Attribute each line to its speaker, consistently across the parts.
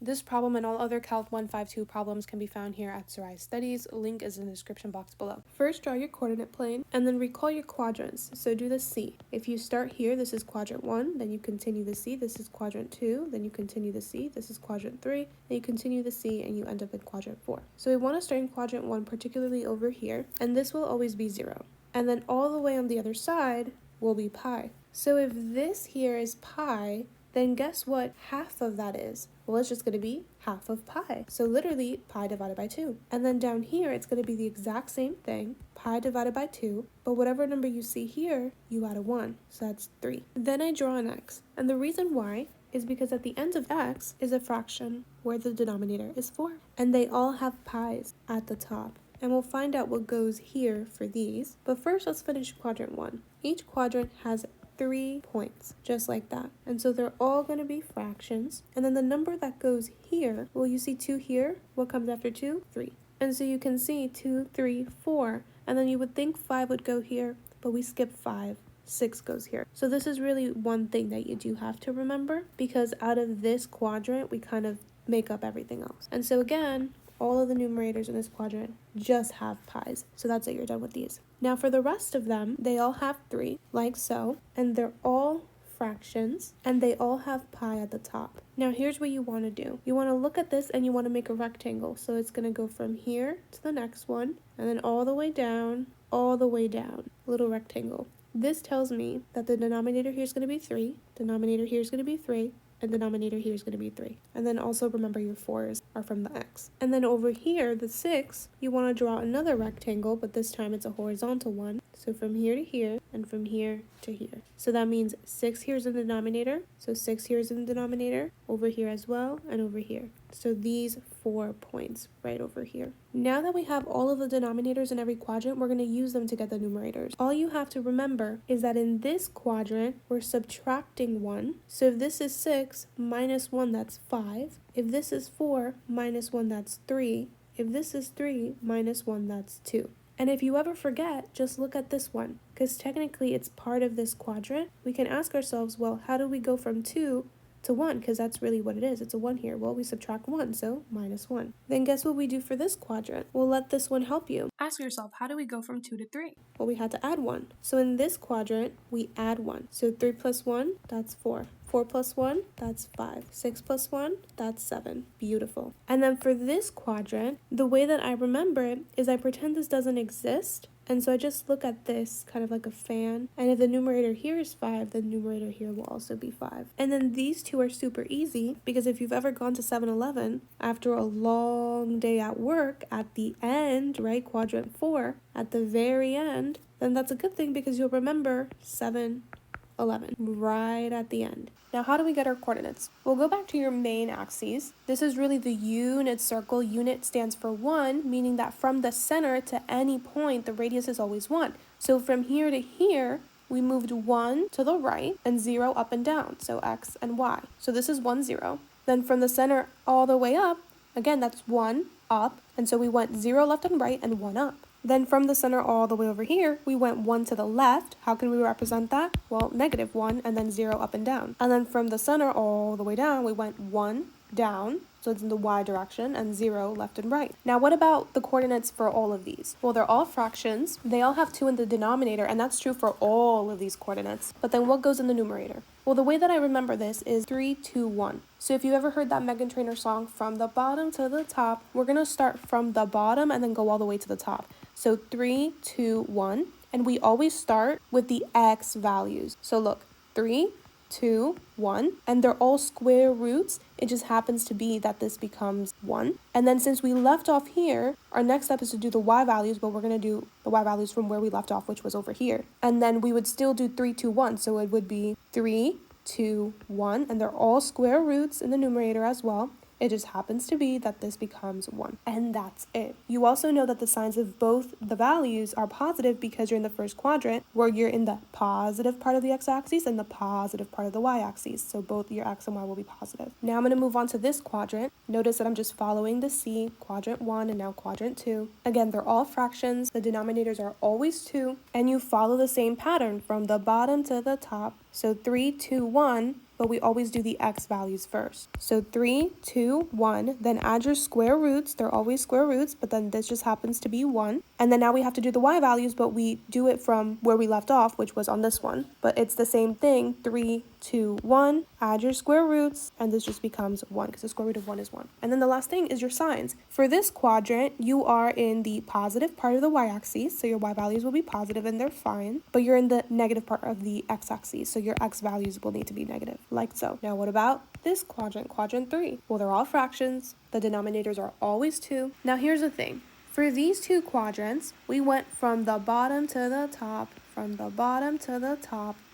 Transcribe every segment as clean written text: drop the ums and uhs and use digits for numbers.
Speaker 1: This problem and all other Calc 152 problems can be found here at Sarai Studies. Link is in the description box below. First, draw your coordinate plane and then recall your quadrants. So do the C. If you start here, this is quadrant 1, then you continue the C, this is quadrant 2, then you continue the C, this is quadrant 3, then you continue the C, and you end up in quadrant 4. So we want to start in quadrant 1, particularly over here, and this will always be 0. And then all the way on the other side will be pi. So if this here is pi, then guess what half of that is? Well, it's just going to be half of pi. So literally pi divided by 2. And then down here, it's going to be the exact same thing, pi divided by 2, but whatever number you see here, you add a 1. So that's 3. Then I draw an x. And the reason why is because at the end of x is a fraction where the denominator is 4. And they all have pi's at the top. And we'll find out what goes here for these. But first, let's finish quadrant 1. Each quadrant has 3 points, just like that. And so they're all going to be fractions. And then the number that goes here, well, you see 2 here. What comes after 2? 3. And so you can see 2, 3, 4. And then you would think 5 would go here, but we skip 5. 6 goes here. So this is really one thing that you do have to remember, because out of this quadrant, we kind of make up everything else. And so again, all of the numerators in this quadrant just have pi's. So that's it, you're done with these. Now for the rest of them, they all have 3, like so, and they're all fractions, and they all have pi at the top. Now here's what you want to do. You want to look at this and you want to make a rectangle. So it's going to go from here to the next one, and then all the way down, little rectangle. This tells me that the denominator here is going to be 3, denominator here is going to be 3, and denominator here is going to be 3. And then also remember your 4's are from the x. And then over here, the 6, you want to draw another rectangle, but this time it's a horizontal one. So from here to here, and from here to here. So that means 6 here is in the denominator, so 6 here is in the denominator, over here as well, and over here. So these 4 points right over here. Now that we have all of the denominators in every quadrant, we're going to use them to get the numerators. All you have to remember is that in this quadrant, we're subtracting 1. So if this is 6 minus 1, that's 5. If this is 4 minus 1, that's 3. If this is 3 minus 1, that's 2. And if you ever forget, just look at this one, because technically it's part of this quadrant. We can ask ourselves, well, how do we go from 2 to 1? Because that's really what it is. It's a 1 here. Well, we subtract 1, so minus 1. Then guess what we do for this quadrant? We'll let this one help you. Ask yourself, how do we go from 2 to 3? Well, we had to add 1. So in this quadrant, we add 1. So 3 plus 1, that's 4. 4 plus 1, that's 5. 6 plus 1, that's 7. Beautiful. And then for this quadrant, the way that I remember it is I pretend this doesn't exist. And so I just look at this kind of like a fan. And if the numerator here is 5, the numerator here will also be 5. And then these two are super easy, because if you've ever gone to 7-Eleven after a long day at work, at the end, right, quadrant 4, at the very end, then that's a good thing, because you'll remember 7-Eleven right at the end. Now, how do we get our coordinates? We'll go back to your main axes. This is really the unit circle. Unit stands for 1, meaning that from the center to any point, the radius is always 1. So from here to here, we moved 1 to the right and 0 up and down, so x and y. So this is 1, 0. Then from the center all the way up, again, that's 1 up, and so we went 0 left and right and 1 up. Then from the center all the way over here, we went 1 to the left. How can we represent that? Well, -1 and then 0 up and down. And then from the center all the way down, we went 1 down, so it's in the y direction, and 0 left and right. Now, what about the coordinates for all of these? Well, they're all fractions. They all have 2 in the denominator, and that's true for all of these coordinates. But then what goes in the numerator? Well, the way that I remember this is 3, 2, 1. So if you ever heard that Meghan Trainor song, From the Bottom to the Top, we're going to start from the bottom and then go all the way to the top. So 3, 2, 1. And we always start with the x values. So look, 3, 2, 1, and they're all square roots. It just happens to be that this becomes 1. And then since we left off here, our next step is to do the y values, but we're going to do the y values from where we left off, which was over here. And then we would still do 3, 2, 1. So it would be 3, 2, 1, and they're all square roots in the numerator as well. It just happens to be that this becomes 1. And that's it. You also know that the signs of both the values are positive because you're in the first quadrant, where you're in the positive part of the x-axis and the positive part of the y-axis. So both your x and y will be positive. Now I'm going to move on to this quadrant. Notice that I'm just following the C, quadrant 1 and now quadrant 2. Again, they're all fractions. The denominators are always 2. And you follow the same pattern from the bottom to the top. So 3, 2, 1. but we always do the x values first. So 3, 2, 1, then add your square roots. They're always square roots, but then this just happens to be 1. And then now we have to do the y values, but we do it from where we left off, which was on this one. But it's the same thing, 3, 2, 1, add your square roots, and this just becomes 1 because the square root of 1 is 1. And then the last thing is your signs. For this quadrant, you are in the positive part of the y-axis, so your y values will be positive and they're fine, but you're in the negative part of the x-axis, so your x values will need to be negative, like so. Now what about this quadrant, quadrant 3? Well, they're all fractions. The denominators are always 2. Now here's the thing. For these two quadrants, we went from the bottom to the top,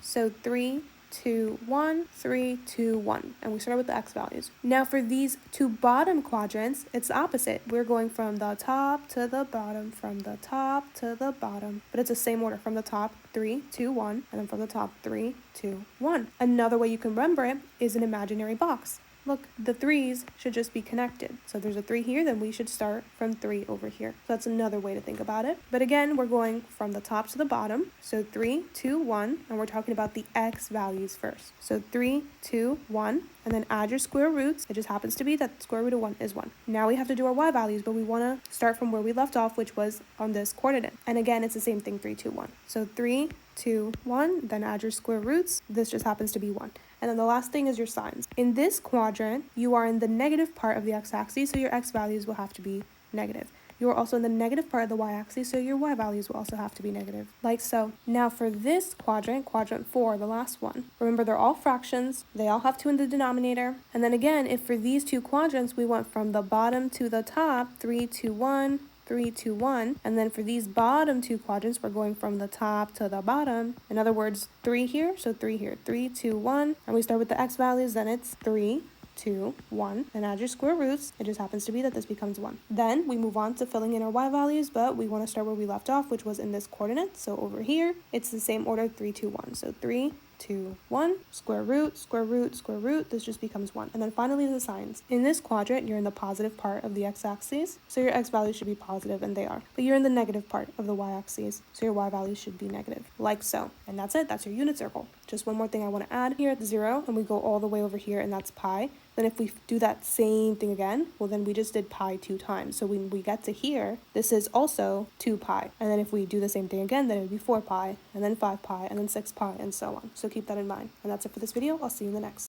Speaker 1: so 3, 2, 1, 3, 2, 1, and we started with the x values. Now for these two bottom quadrants, it's the opposite. We're going from the top to the bottom, but it's the same order, from the top, 3, 2, 1, and then from the top, 3, 2, 1. Another way you can remember it is an imaginary box. Look, the 3's should just be connected. So if there's a 3 here, then we should start from 3 over here. So that's another way to think about it. But again, we're going from the top to the bottom. So 3, 2, 1, and we're talking about the x values first. So 3, 2, 1, and then add your square roots. It just happens to be that the square root of 1 is 1. Now we have to do our y values, but we want to start from where we left off, which was on this coordinate. And again, it's the same thing, 3, 2, 1. So 3, 2, 1, then add your square roots. This just happens to be 1. And then the last thing is your signs. In this quadrant, you are in the negative part of the x-axis, so your x values will have to be negative. You are also in the negative part of the y-axis, so your y values will also have to be negative, like so. Now for this quadrant, quadrant 4, the last one, remember they're all fractions, they all have 2 in the denominator. And then again, if for these two quadrants, we went from the bottom to the top, 3, 2, 1, 3, 2, 1, and then for these bottom two quadrants, we're going from the top to the bottom. In other words, 3 here, so 3 here, 3, 2, 1, and we start with the x values, then it's 3, 2, 1, and add your square roots. It just happens to be that this becomes 1. Then we move on to filling in our y values, but we want to start where we left off, which was in this coordinate. So over here, it's the same order, 3, 2, 1. So 3, 2, 1, square root, square root, square root, this just becomes 1. And then finally the signs. In this quadrant, you're in the positive part of the x-axis, so your x values should be positive, and they are. But you're in the negative part of the y-axis, so your y values should be negative, like so. And that's it, that's your unit circle. Just one more thing I want to add here at the 0, and we go all the way over here, and that's pi. Then if we do that same thing again, well then we just did pi 2 times. So when we get to here, this is also 2 pi. And then if we do the same thing again, then it would be 4 pi, and then 5 pi, and then 6 pi, and so on. So keep that in mind. And that's it for this video. I'll see you in the next.